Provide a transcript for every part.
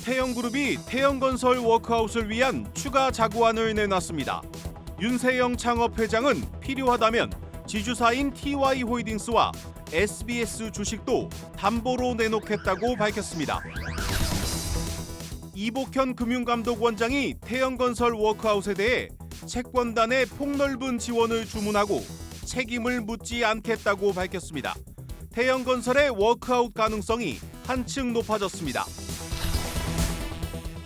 태영그룹이 태영건설 워크아웃을 위한 추가 자구안을 내놨습니다. 윤세영 창업회장은 필요하다면 지주사인 TY홀딩스와 SBS 주식도 담보로 내놓겠다고 밝혔습니다. 이복현 금융감독원장이 태영건설 워크아웃에 대해 채권단의 폭넓은 지원을 주문하고 책임을 묻지 않겠다고 밝혔습니다. 태영건설의 워크아웃 가능성이 한층 높아졌습니다.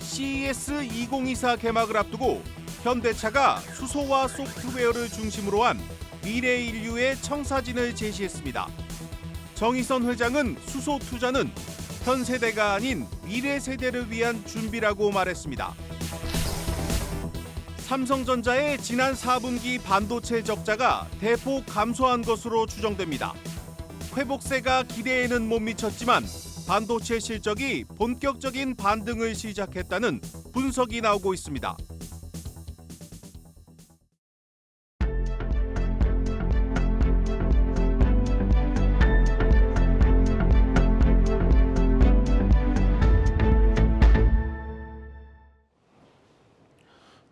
CES 2024 개막을 앞두고 현대차가 수소와 소프트웨어를 중심으로 한 미래 인류의 청사진을 제시했습니다. 정의선 회장은 수소 투자는 현 세대가 아닌 미래 세대를 위한 준비라고 말했습니다. 삼성전자의 지난 4분기 반도체 적자가 대폭 감소한 것으로 추정됩니다. 회복세가 기대에는 못 미쳤지만 반도체 실적이 본격적인 반등을 시작했다는 분석이 나오고 있습니다.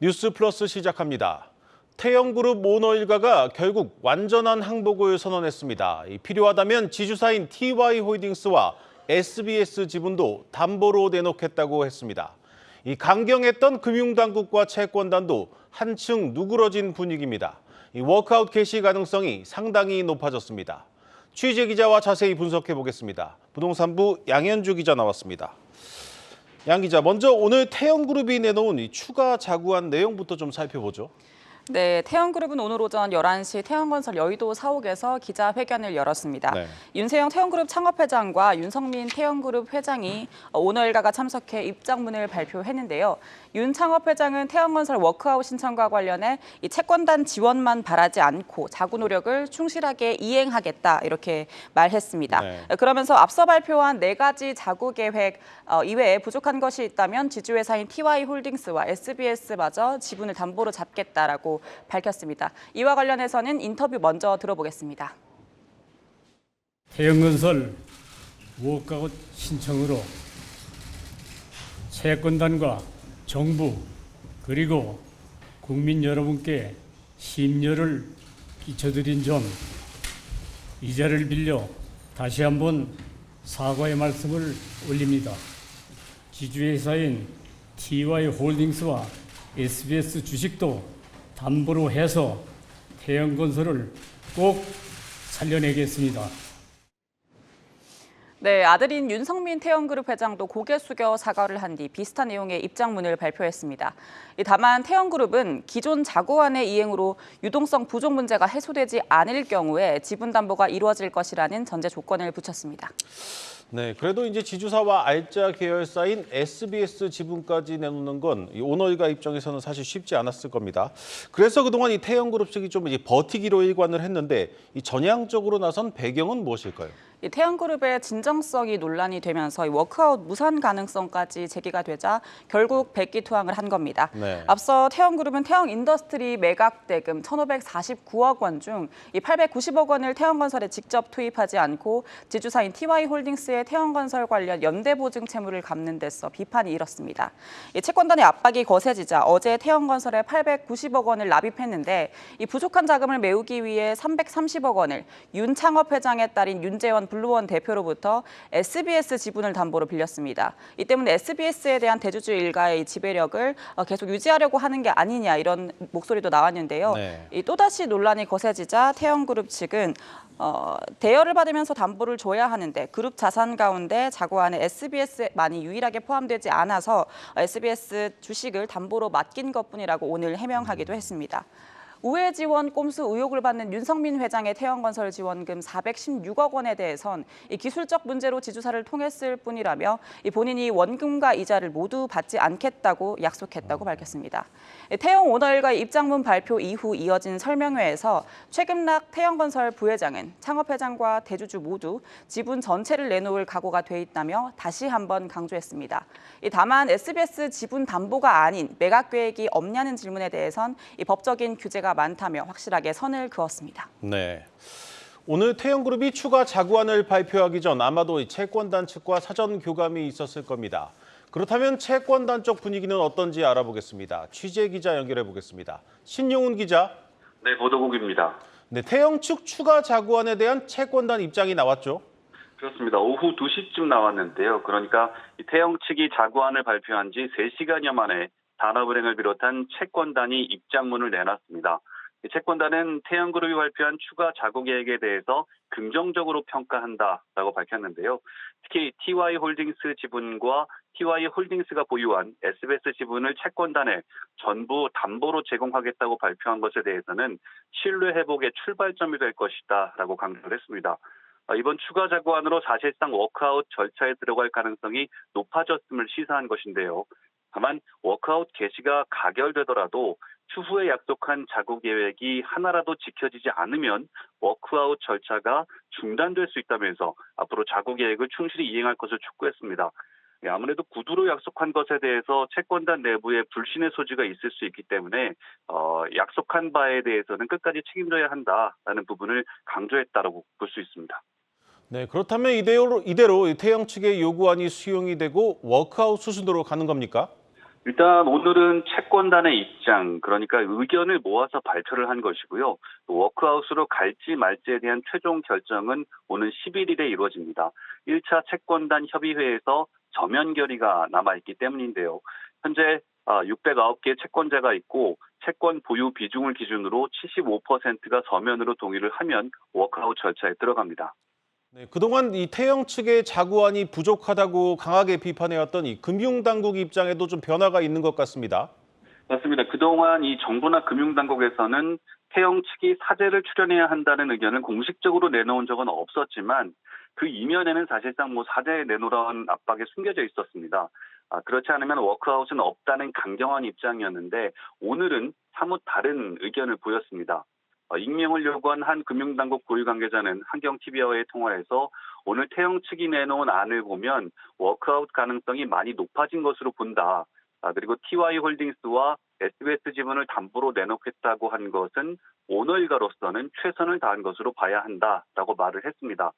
뉴스 플러스 시작합니다. 태영그룹 오너 일가가 결국 완전한 항복을 선언했습니다. 필요하다면 지주사인 TY홀딩스와 SBS 지분도 담보로 내놓겠다고 했습니다. 강경했던 금융당국과 채권단도 한층 누그러진 분위기입니다. 워크아웃 개시 가능성이 상당히 높아졌습니다. 취재 기자와 자세히 분석해 보겠습니다. 부동산부 양현주 기자 나왔습니다. 양 기자, 먼저 오늘 태영그룹이 내놓은 이 추가 자구안 내용부터 좀 살펴보죠. 네, 태영그룹은 오늘 오전 11시 태영건설 여의도 사옥에서 기자회견을 열었습니다. 네. 윤세영 태영그룹 창업회장과 윤성민 태영그룹 회장이 오너 일가가 참석해 입장문을 발표했는데요. 윤 창업회장은 태영건설 워크아웃 신청과 관련해 이 채권단 지원만 바라지 않고 자구 노력을 충실하게 이행하겠다 이렇게 말했습니다. 네. 그러면서 앞서 발표한 4가지 자구 계획 이외에 부족한 것이 있다면 지주회사인 TY홀딩스와 SBS마저 지분을 담보로 잡겠다라고 밝혔습니다. 이와 관련해서는 인터뷰 먼저 들어보겠습니다. 태영건설 워크아웃 신청으로 채권단과 정부 그리고 국민 여러분께 심려를 끼쳐드린 점 이 자리를 빌려 다시 한번 사과의 말씀을 올립니다. 지주회사인 TY홀딩스와 SBS 주식도 담보로 해서 태영건설을 꼭 살려내겠습니다. 네, 아들인 윤성민 태영그룹 회장도 고개 숙여 사과를 한 뒤 비슷한 내용의 입장문을 발표했습니다. 다만 태영그룹은 기존 자구안의 이행으로 유동성 부족 문제가 해소되지 않을 경우에 지분 담보가 이루어질 것이라는 전제 조건을 붙였습니다. 네, 그래도 이제 지주사와 알짜 계열사인 SBS 지분까지 내놓는 건 오너 일가 입장에서는 사실 쉽지 않았을 겁니다. 그래서 그동안 이 태영그룹 측이 좀 이제 버티기로 일관을 했는데 이 전향적으로 나선 배경은 무엇일까요? 이 태영그룹의 진정성이 논란이 되면서 이 워크아웃 무산 가능성까지 제기가 되자 결국 백기투항을 한 겁니다. 네. 앞서 태영그룹은 태영인더스트리 매각 대금 1,549억 원 중 이 890억 원을 태영건설에 직접 투입하지 않고 지주사인 TY홀딩스의 태영건설 관련 연대보증 채무를 갚는 데서 비판이 일었습니다. 이 채권단의 압박이 거세지자 어제 태영건설에 890억 원을 납입했는데 이 부족한 자금을 메우기 위해 330억 원을 윤 창업회장의 딸인 윤재원 블루원 대표로부터 SBS 지분을 담보로 빌렸습니다. 이 때문에 SBS에 대한 대주주 일가의 지배력을 계속 유지하려고 하는 게 아니냐 이런 목소리도 나왔는데요. 네. 이 또다시 논란이 거세지자 태영그룹 측은 대여를 받으면서 담보를 줘야 하는데 그룹 자산 가운데 자구안에 SBS만이 유일하게 포함되지 않아서 SBS 주식을 담보로 맡긴 것뿐이라고 오늘 해명하기도 했습니다. 우회 지원 꼼수 의혹을 받는 윤성민 회장의 태영건설 지원금 416억 원에 대해선 이 기술적 문제로 지주사를 통했을 뿐이라며 이 본인이 원금과 이자를 모두 받지 않겠다고 약속했다고 밝혔습니다. 태영 오너 일가의 입장문 발표 이후 이어진 설명회에서 최금락 태영건설 부회장은 창업회장과 대주주 모두 지분 전체를 내놓을 각오가 돼 있다며 다시 한번 강조했습니다. 다만 SBS 지분 담보가 아닌 매각 계획이 없냐는 질문에 대해선 이 법적인 규제가 많다며 확실하게 선을 그었습니다. 네. 오늘 태영그룹이 추가 자구안을 발표하기 전 아마도 채권단 측과 사전 교감이 있었을 겁니다. 그렇다면 채권단 쪽 분위기는 어떤지 알아보겠습니다. 취재 기자 연결해 보겠습니다. 신용훈 기자. 네, 보도국입니다. 네, 태영 측 추가 자구안에 대한 채권단 입장이 나왔죠. 그렇습니다. 오후 2시쯤 나왔는데요. 그러니까 태영 측이 자구안을 발표한 지 3시간여 만에 산업은행을 비롯한 채권단이 입장문을 내놨습니다. 채권단은 태영그룹이 발표한 추가 자구 계획에 대해서 긍정적으로 평가한다라고 밝혔는데요. 특히 TY홀딩스 지분과 TY홀딩스가 보유한 SBS 지분을 채권단에 전부 담보로 제공하겠다고 발표한 것에 대해서는 신뢰 회복의 출발점이 될 것이다라고 강조를 했습니다. 이번 추가 자구안으로 사실상 워크아웃 절차에 들어갈 가능성이 높아졌음을 시사한 것인데요. 다만 워크아웃 개시가 가결되더라도 추후에 약속한 자구 계획이 하나라도 지켜지지 않으면 워크아웃 절차가 중단될 수 있다면서 앞으로 자구 계획을 충실히 이행할 것을 촉구했습니다. 아무래도 구두로 약속한 것에 대해서 채권단 내부에 불신의 소지가 있을 수 있기 때문에 약속한 바에 대해서는 끝까지 책임져야 한다라는 부분을 강조했다고 볼 수 있습니다. 네, 그렇다면 이대로 태영 측의 요구안이 수용이 되고 워크아웃 수순으로 가는 겁니까? 일단 오늘은 채권단의 입장, 그러니까 의견을 모아서 발표를 한 것이고요. 워크아웃으로 갈지 말지에 대한 최종 결정은 오는 11일에 이루어집니다. 1차 채권단 협의회에서 저면 결의가 남아있기 때문인데요. 현재 609개 채권자가 있고 채권 보유 비중을 기준으로 75%가 서면으로 동의를 하면 워크아웃 절차에 들어갑니다. 네, 그동안 이 태영 측의 자구안이 부족하다고 강하게 비판해왔던 이 금융당국 입장에도 좀 변화가 있는 것 같습니다. 맞습니다. 그동안 이 정부나 금융당국에서는 태영 측이 사재를 출연해야 한다는 의견을 공식적으로 내놓은 적은 없었지만 그 이면에는 사실상 사재 내놓으라는 압박이 숨겨져 있었습니다. 그렇지 않으면 워크아웃은 없다는 강경한 입장이었는데 오늘은 사뭇 다른 의견을 보였습니다. 익명을 요구한 한 금융당국 고위 관계자는 한경TV와의 통화에서 오늘 태영 측이 내놓은 안을 보면 워크아웃 가능성이 많이 높아진 것으로 본다. 그리고 TY홀딩스와 SBS 지분을 담보로 내놓겠다고 한 것은 오너일가로서는 최선을 다한 것으로 봐야 한다라고 말을 했습니다.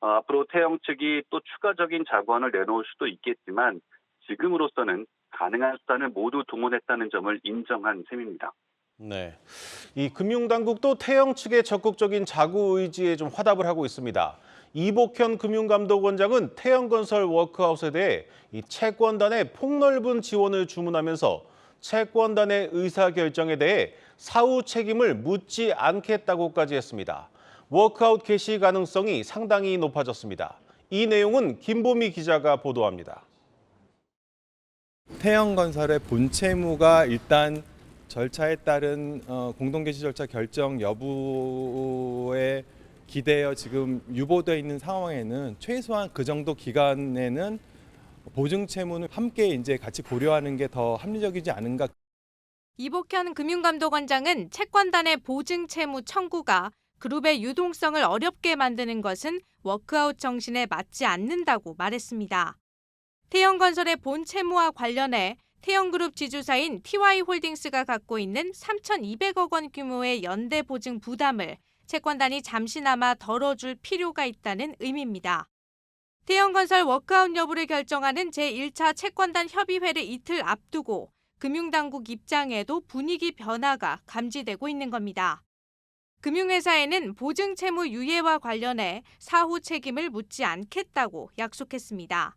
앞으로 태영 측이 또 추가적인 자구안을 내놓을 수도 있겠지만 지금으로서는 가능한 수단을 모두 동원했다는 점을 인정한 셈입니다. 네, 이 금융당국도 태영 측의 적극적인 자구 의지에 좀 화답을 하고 있습니다. 이복현 금융감독원장은 태영건설 워크아웃에 대해 이 채권단의 폭넓은 지원을 주문하면서 채권단의 의사결정에 대해 사후 책임을 묻지 않겠다고까지 했습니다. 워크아웃 개시 가능성이 상당히 높아졌습니다. 이 내용은 김보미 기자가 보도합니다. 태영건설의 본채무가 일단 절차에 따른 공동개시 절차 결정 여부에 기대어 지금 유보되어 있는 상황에는 최소한 그 정도 기간에는 보증 채무는 함께 이제 같이 고려하는 게 더 합리적이지 않은가. 이복현 금융감독원장은 채권단의 보증 채무 청구가 그룹의 유동성을 어렵게 만드는 것은 워크아웃 정신에 맞지 않는다고 말했습니다. 태영건설의 본 채무와 관련해 태영그룹 지주사인 TY홀딩스가 갖고 있는 3,200억 원 규모의 연대 보증 부담을 채권단이 잠시나마 덜어줄 필요가 있다는 의미입니다. 태영건설 워크아웃 여부를 결정하는 제1차 채권단 협의회를 이틀 앞두고 금융당국 입장에도 분위기 변화가 감지되고 있는 겁니다. 금융회사에는 보증 채무 유예와 관련해 사후 책임을 묻지 않겠다고 약속했습니다.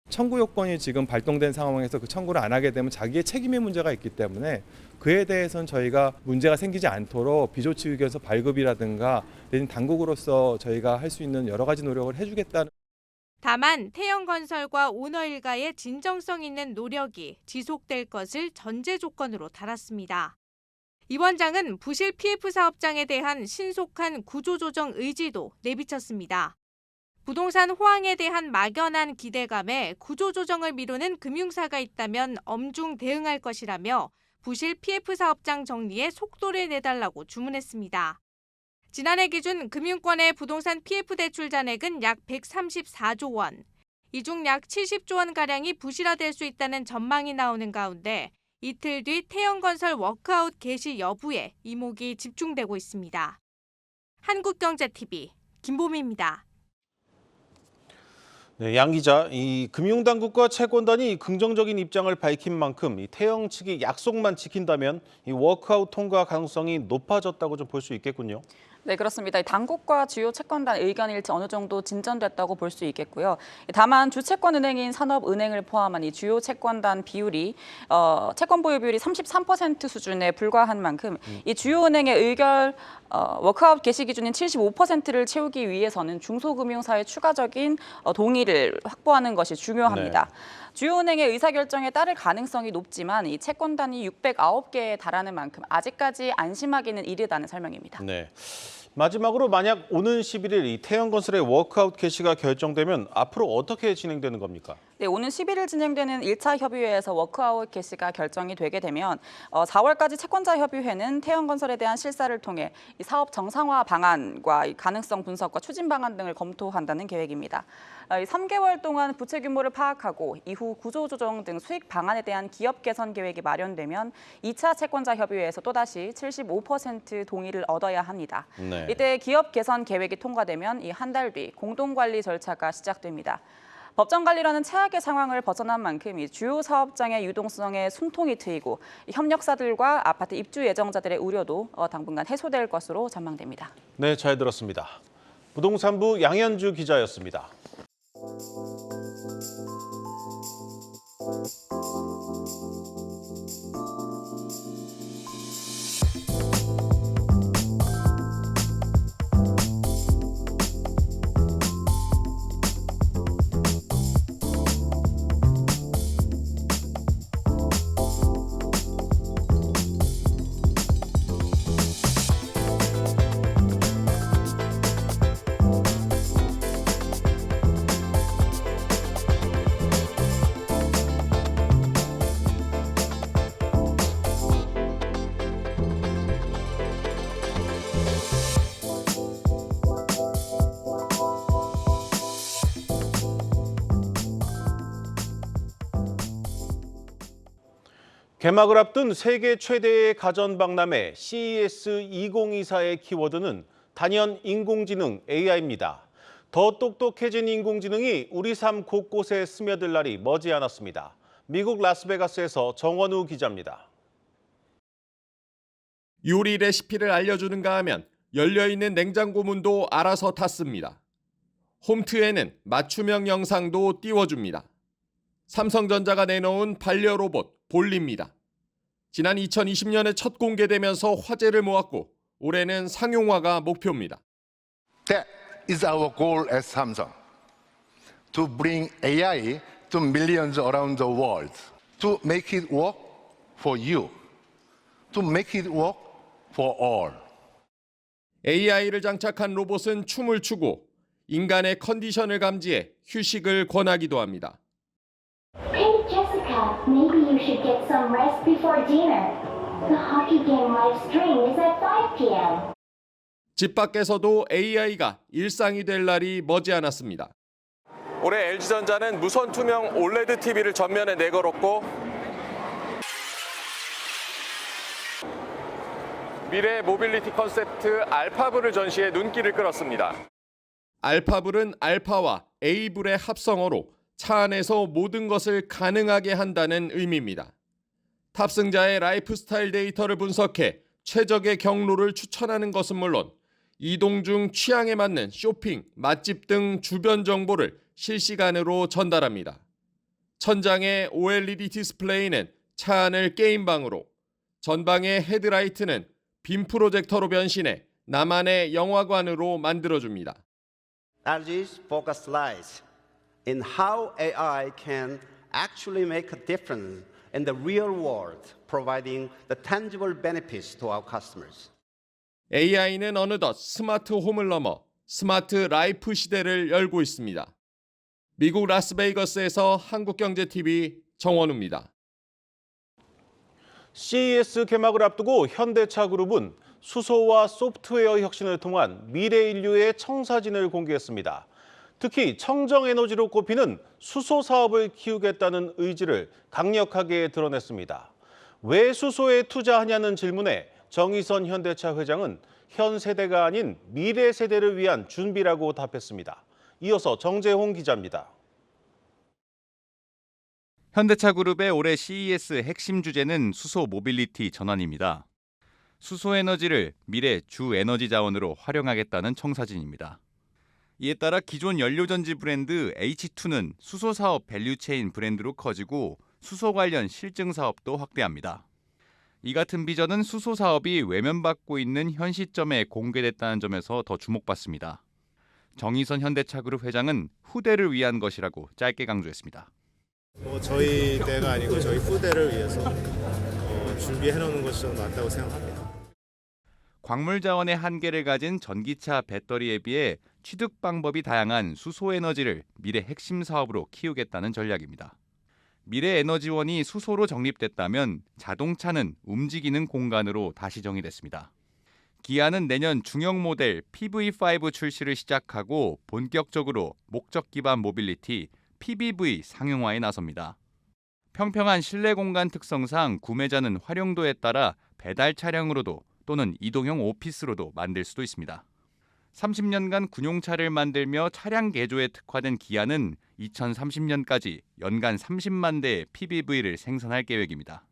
청구 요건이 지금 발동된 상황에서 그 청구를 안 하게 되면 자기의 책임의 문제가 있기 때문에 그에 대해서는 저희가 문제가 생기지 않도록 비조치 의견서 발급이라든가 내진 당국으로서 저희가 할 수 있는 여러 가지 노력을 해주겠다는. 다만 태영건설과 오너일가의 진정성 있는 노력이 지속될 것을 전제 조건으로 달았습니다. 이 원장은 부실 PF 사업장에 대한 신속한 구조조정 의지도 내비쳤습니다. 부동산 호황에 대한 막연한 기대감에 구조조정을 미루는 금융사가 있다면 엄중 대응할 것이라며 부실 PF 사업장 정리에 속도를 내달라고 주문했습니다. 지난해 기준 금융권의 부동산 PF 대출 잔액은 약 134조 원, 이 중 약 70조 원가량이 부실화될 수 있다는 전망이 나오는 가운데 이틀 뒤 태영건설 워크아웃 개시 여부에 이목이 집중되고 있습니다. 한국경제TV 김보미입니다. 네, 양 기자, 이 금융당국과 채권단이 긍정적인 입장을 밝힌 만큼 이 태영 측이 약속만 지킨다면 이 워크아웃 통과 가능성이 높아졌다고 좀 볼 수 있겠군요. 네, 그렇습니다. 당국과 주요 채권단 의견 일치 어느 정도 진전됐다고 볼 수 있겠고요. 다만 주채권은행인 산업은행을 포함한 이 주요 채권단 비율이 채권 보유 비율이 33% 수준에 불과한 만큼 이 주요 은행의 의결 워크아웃 개시 기준인 75%를 채우기 위해서는 중소금융사의 추가적인 동의를 확보하는 것이 중요합니다. 네. 주요 은행의 의사결정에 따를 가능성이 높지만 이 채권단이 609개에 달하는 만큼 아직까지 안심하기는 이르다는 설명입니다. 네. 마지막으로 만약 오는 11일 이 태영건설의 워크아웃 개시가 결정되면 앞으로 어떻게 진행되는 겁니까? 네, 오는 11일 진행되는 1차 협의회에서 워크아웃 개시가 결정이 되게 되면 4월까지 채권자 협의회는 태영건설에 대한 실사를 통해 이 사업 정상화 방안과 이 가능성 분석과 추진 방안 등을 검토한다는 계획입니다. 3개월 동안 부채 규모를 파악하고 이후 구조 조정 등 수익 방안에 대한 기업 개선 계획이 마련되면 2차 채권자 협의회에서 또다시 75% 동의를 얻어야 합니다. 네. 이때 기업 개선 계획이 통과되면 이 한 달 뒤 공동관리 절차가 시작됩니다. 법정관리라는 최악의 상황을 벗어난 만큼 이 주요 사업장의 유동성에 숨통이 트이고 협력사들과 아파트 입주 예정자들의 우려도 당분간 해소될 것으로 전망됩니다. 네, 잘 들었습니다. 부동산부 양현주 기자였습니다. 개막을 앞둔 세계 최대의 가전박람회 CES 2024의 키워드는 단연 인공지능 AI입니다. 더 똑똑해진 인공지능이 우리 삶 곳곳에 스며들 날이 머지않았습니다. 미국 라스베가스에서 정원우 기자입니다. 요리 레시피를 알려주는가 하면 열려있는 냉장고 문도 알아서 닫습니다. 홈트에는 맞춤형 영상도 띄워줍니다. 삼성전자가 내놓은 반려 로봇 볼리입니다. 지난 2020년에 첫 공개되면서 화제를 모았고 올해는 상용화가 목표입니다. That is our goal at Samsung. To bring AI to millions around the world. To make it work for you. To make it work for all. AI를 장착한 로봇은 춤을 추고 인간의 컨디션을 감지해 휴식을 권하기도 합니다. Hey Jessica, maybe you should get some rest before dinner. The hockey game live stream is at 5 p.m. 집 밖에서도 AI가 일상이 될 날이 머지않았습니다. 올해 LG전자는 무선 투명 OLED TV를 전면에 내걸었고 미래 모빌리티 컨셉트 알파불을 전시해 눈길을 끌었습니다. 알파불은 알파와 에이불의 합성어로 차 안에서 모든 것을 가능하게 한다는 의미입니다. 탑승자의 라이프 스타일 데이터를 분석해 최적의 경로를 추천하는 것은 물론 이동 중 취향에 맞는 쇼핑, 맛집 등 주변 정보를 실시간으로 전달합니다. 천장의 OLED 디스플레이는 차 안을 게임방으로, 전방의 헤드라이트는 빔 프로젝터로 변신해 나만의 영화관으로 만들어줍니다. LG's focus lies in how AI can actually make a difference in the real world, providing the tangible benefits to our customers. AI는 어느덧 스마트 홈을 넘어 스마트 라이프 시대를 열고 있습니다. 미국 라스베이거스에서 한국경제TV 정원우입니다. CES 개막을 앞두고 현대차 그룹은 수소와 소프트웨어 혁신을 통한 미래 인류의 청사진을 공개했습니다. 특히 청정에너지로 꼽히는 수소 사업을 키우겠다는 의지를 강력하게 드러냈습니다. 왜 수소에 투자하냐는 질문에 정의선 현대차 회장은 현 세대가 아닌 미래 세대를 위한 준비라고 답했습니다. 이어서 정재홍 기자입니다. 현대차그룹의 올해 CES 핵심 주제는 수소 모빌리티 전환입니다. 수소 에너지를 미래 주 에너지 자원으로 활용하겠다는 청사진입니다. 이에 따라 기존 연료전지 브랜드 H2는 수소 사업 밸류체인 브랜드로 커지고 수소 관련 실증 사업도 확대합니다. 이 같은 비전은 수소 사업이 외면받고 있는 현 시점에 공개됐다는 점에서 더 주목받습니다. 정의선 현대차그룹 회장은 후대를 위한 것이라고 짧게 강조했습니다. 저희 때가 아니고 저희 후대를 위해서 준비해놓는 것이 좀 맞다고 생각합니다. 광물 자원의 한계를 가진 전기차 배터리에 비해 취득 방법이 다양한 수소 에너지를 미래 핵심 사업으로 키우겠다는 전략입니다. 미래 에너지원이 수소로 정립됐다면 자동차는 움직이는 공간으로 다시 정의됐습니다. 기아는 내년 중형 모델 PV5 출시를 시작하고 본격적으로 목적 기반 모빌리티 PBV 상용화에 나섭니다. 평평한 실내 공간 특성상 구매자는 활용도에 따라 배달 차량으로도 또는 이동형 오피스로도 만들 수도 있습니다. 30년간 군용차를 만들며 차량 개조에 특화된 기아는 2030년까지 연간 30만 대의 PBV를 생산할 계획입니다.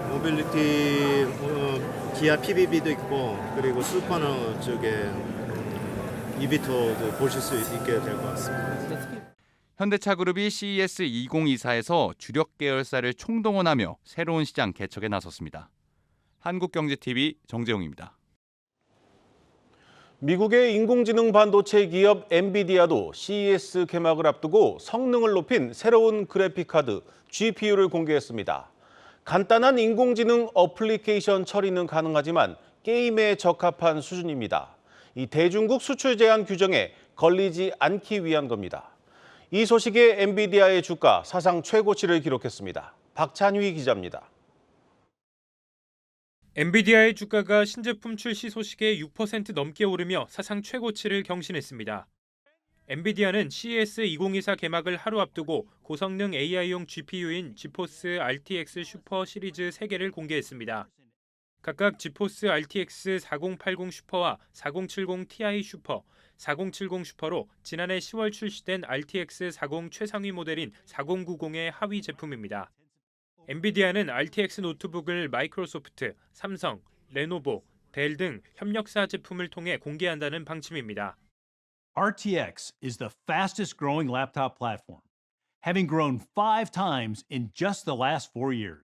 모빌리티 기아 PBV도 있고 그리고 슈퍼너 쪽에 EV2도 보실 수 있게 될 것 같습니다. 현대차그룹이 CES 2024에서 주력 계열사를 총동원하며 새로운 시장 개척에 나섰습니다. 한국경제TV 정재용입니다. 미국의 인공지능 반도체 기업 엔비디아도 CES 개막을 앞두고 성능을 높인 새로운 그래픽카드 GPU를 공개했습니다. 간단한 인공지능 어플리케이션 처리는 가능하지만 게임에 적합한 수준입니다. 이 대중국 수출 제한 규정에 걸리지 않기 위한 겁니다. 이 소식에 엔비디아의 주가 사상 최고치를 기록했습니다. 박찬휘 기자입니다. 엔비디아의 주가가 신제품 출시 소식에 6% 넘게 오르며 사상 최고치를 경신했습니다. 엔비디아는 CES 2024 개막을 하루 앞두고 고성능 AI용 GPU인 지포스 RTX 슈퍼 시리즈 3개를 공개했습니다. 각각 지포스 RTX 4080 슈퍼와 4070 Ti 슈퍼, 4070 슈퍼로 지난해 10월 출시된 RTX 40 최상위 모델인 4090의 하위 제품입니다. 엔비디아는 RTX 노트북을 마이크로소프트, 삼성, 레노보, 델 등 협력사 제품을 통해 공개한다는 방침입니다. RTX is the fastest growing laptop platform, having grown 5 times in just the last 4 years.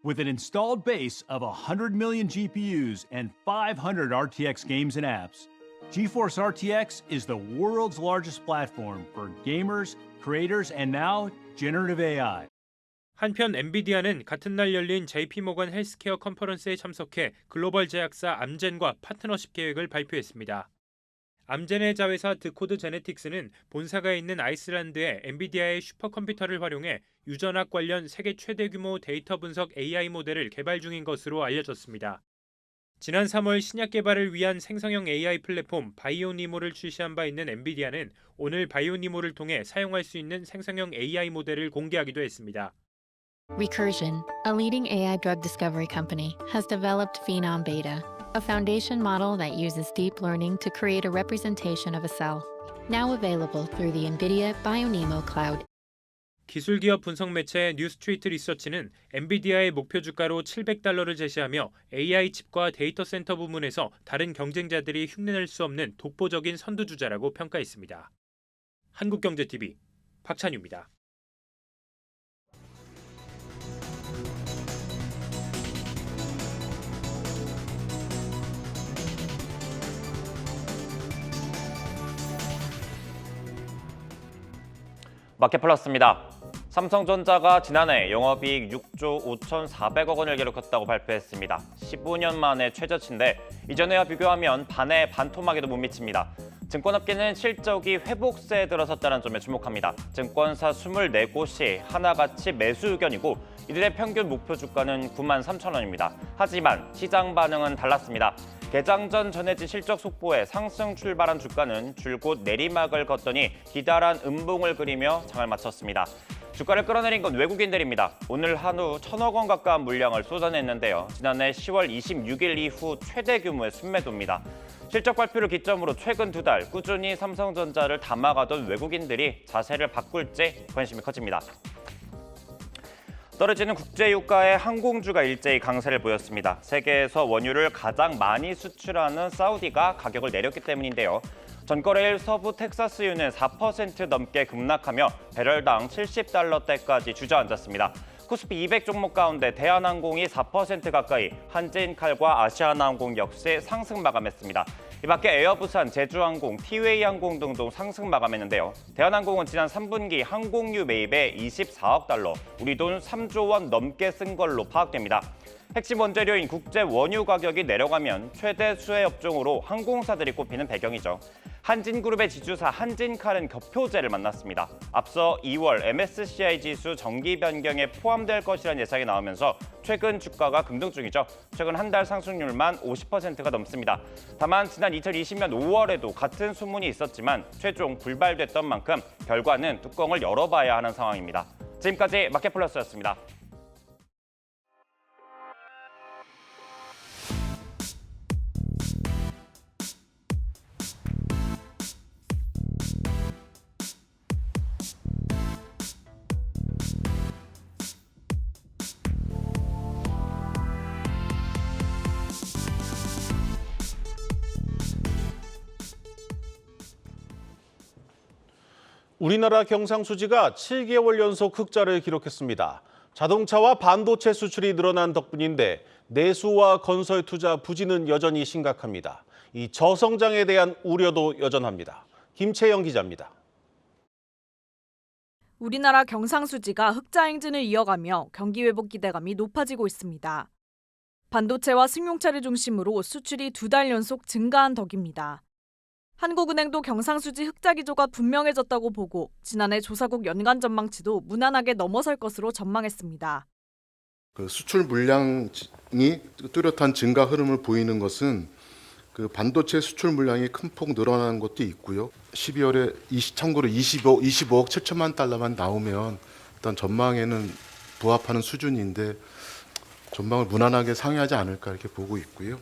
With an installed base of 100 million GPUs and 500 RTX games and apps, GeForce RTX is the world's largest platform for gamers, creators, and now generative AI. 한편 엔비디아는 같은 날 열린 JP모건 헬스케어 컨퍼런스에 참석해 글로벌 제약사 암젠과 파트너십 계획을 발표했습니다. 암젠의 자회사 드코드 제네틱스는 본사가 있는 아이슬란드의 엔비디아의 슈퍼컴퓨터를 활용해 유전학 관련 세계 최대 규모 데이터 분석 AI 모델을 개발 중인 것으로 알려졌습니다. 지난 3월 신약 개발을 위한 생성형 AI 플랫폼 바이오니모를 출시한 바 있는 엔비디아는 오늘 바이오니모를 통해 사용할 수 있는 생성형 AI 모델을 공개하기도 했습니다. Recursion, a leading AI drug discovery company, has developed Phenom Beta, a foundation model that uses deep learning to create a representation of a cell. Now available through the NVIDIA BioNeMo Cloud. 기술기업 분석 매체 뉴스트리트 리서치는 엔비디아의 목표 주가로 $700를 제시하며 AI 칩과 데이터 센터 부문에서 다른 경쟁자들이 흉내낼 수 없는 독보적인 선두주자라고 평가했습니다. 한국경제TV 박찬유입니다. 마켓플러스입니다. 삼성전자가 지난해 영업이익 6조 5,400억 원을 기록했다고 발표했습니다. 15년 만에 최저치인데 이전에와 비교하면 반의 반토막에도 못 미칩니다. 증권업계는 실적이 회복세에 들어섰다는 점에 주목합니다. 증권사 24곳이 하나같이 매수 의견이고 이들의 평균 목표 주가는 93,000원입니다. 하지만 시장 반응은 달랐습니다. 개장 전 전해진 실적 속보에 상승 출발한 주가는 줄곧 내리막을 걷더니 기다란 음봉을 그리며 장을 마쳤습니다. 주가를 끌어내린 건 외국인들입니다. 오늘 한우 1,000억 원 가까운 물량을 쏟아냈는데요. 지난해 10월 26일 이후 최대 규모의 순매도입니다. 실적 발표를 기점으로 최근 2달 꾸준히 삼성전자를 담아가던 외국인들이 자세를 바꿀지 관심이 커집니다. 떨어지는 국제유가에 항공주가 일제히 강세를 보였습니다. 세계에서 원유를 가장 많이 수출하는 사우디가 가격을 내렸기 때문인데요. 전거래일 서부 텍사스유는 4% 넘게 급락하며 배럴당 70달러대까지 주저앉았습니다. 코스피 200 종목 가운데 대한항공이 4% 가까이, 한진칼과 아시아나항공 역시 상승 마감했습니다. 이 밖에 에어부산, 제주항공, 티웨이항공 등도 상승 마감했는데요. 대한항공은 지난 3분기 항공유 매입에 24억 달러, 우리 돈 3조 원 넘게 쓴 걸로 파악됩니다. 핵심 원재료인 국제 원유 가격이 내려가면 최대 수혜 업종으로 항공사들이 꼽히는 배경이죠. 한진그룹의 지주사 한진칼은 겹표제를 만났습니다. 앞서 2월 MSCI 지수 정기 변경에 포함될 것이라는 예상이 나오면서 최근 주가가 급등 중이죠. 최근 한 달 상승률만 50%가 넘습니다. 다만 지난 2020년 5월에도 같은 소문이 있었지만 최종 불발됐던 만큼 결과는 뚜껑을 열어봐야 하는 상황입니다. 지금까지 마켓플러스였습니다. 우리나라 경상수지가 7개월 연속 흑자를 기록했습니다. 자동차와 반도체 수출이 늘어난 덕분인데 내수와 건설 투자 부진은 여전히 심각합니다. 이 저성장에 대한 우려도 여전합니다. 김채영 기자입니다. 우리나라 경상수지가 흑자 행진을 이어가며 경기 회복 기대감이 높아지고 있습니다. 반도체와 승용차를 중심으로 수출이 2달 연속 증가한 덕입니다. 한국은행도 경상수지 흑자 기조가 분명해졌다고 보고 지난해 조사국 연간 전망치도 무난하게 넘어설 것으로 전망했습니다. 수출 물량이 뚜렷한 증가 흐름을 보이는 것은 반도체 수출 물량이 큰 폭 늘어나는 것도 있고요. 12월에 참고로 25억 7천만 달러만 나오면 일단 전망에는 부합하는 수준인데 전망을 무난하게 상회하지 않을까 이렇게 보고 있고요.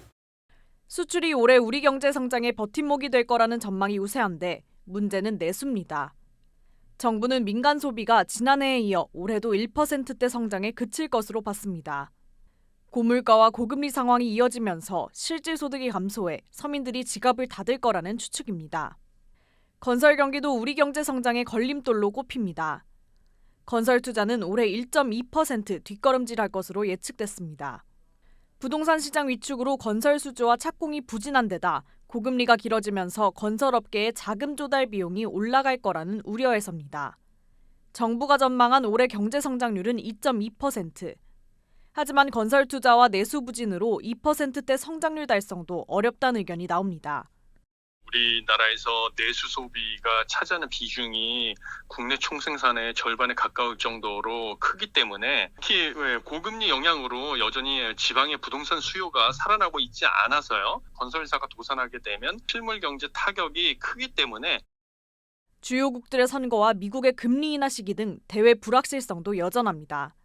수출이 올해 우리 경제 성장의 버팀목이 될 거라는 전망이 우세한데 문제는 내수입니다. 정부는 민간 소비가 지난해에 이어 올해도 1%대 성장에 그칠 것으로 봤습니다. 고물가와 고금리 상황이 이어지면서 실질 소득이 감소해 서민들이 지갑을 닫을 거라는 추측입니다. 건설 경기도 우리 경제 성장의 걸림돌로 꼽힙니다. 건설 투자는 올해 1.2% 뒷걸음질할 것으로 예측됐습니다. 부동산 시장 위축으로 건설 수주와 착공이 부진한 데다 고금리가 길어지면서 건설업계의 자금 조달 비용이 올라갈 거라는 우려에서입니다. 정부가 전망한 올해 경제 성장률은 2.2%. 하지만 건설 투자와 내수 부진으로 2%대 성장률 달성도 어렵다는 의견이 나옵니다. 우리나라에서 내수 소비가 차지하는 비중이 국내 총생산의 절반에 가까울 정도로 크기 때문에 특히 고금리 영향으로 여전히 지방의 부동산 수요가 살아나고 있지 않아서요. 건설사가 도산하게 되면 실물 경제 타격이 크기 때문에 주요국들의 선거와 미국의 금리 인하 시기 등 대외 불확실성도 여전합니다.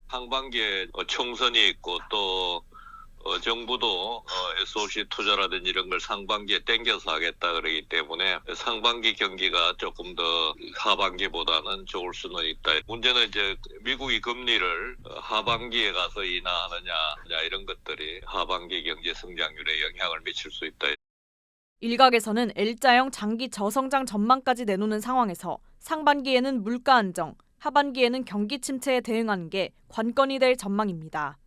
상반기에 총선이 있고 또 정부도 SOC 투자라든지 이런 걸 상반기에 땡겨서 하겠다 그러기 때문에 상반기 경기가 조금 더 하반기보다는 좋을 수는 있다. 문제는 이제 미국이 금리를 하반기에 가서 인하하느냐 이런 것들이 하반기 경제 성장률에 영향을 미칠 수 있다. 일각에서는 L자형 장기 저성장 전망까지 내놓는 상황에서 상반기에는 물가 안정, 하반기에는 경기 침체에 대응하는 게 관건이 될 전망입니다.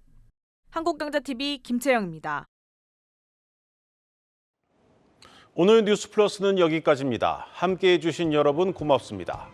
한국경제TV 김채영입니다. 오늘 뉴스 플러스는 여기까지입니다. 함께해 주신 여러분 고맙습니다.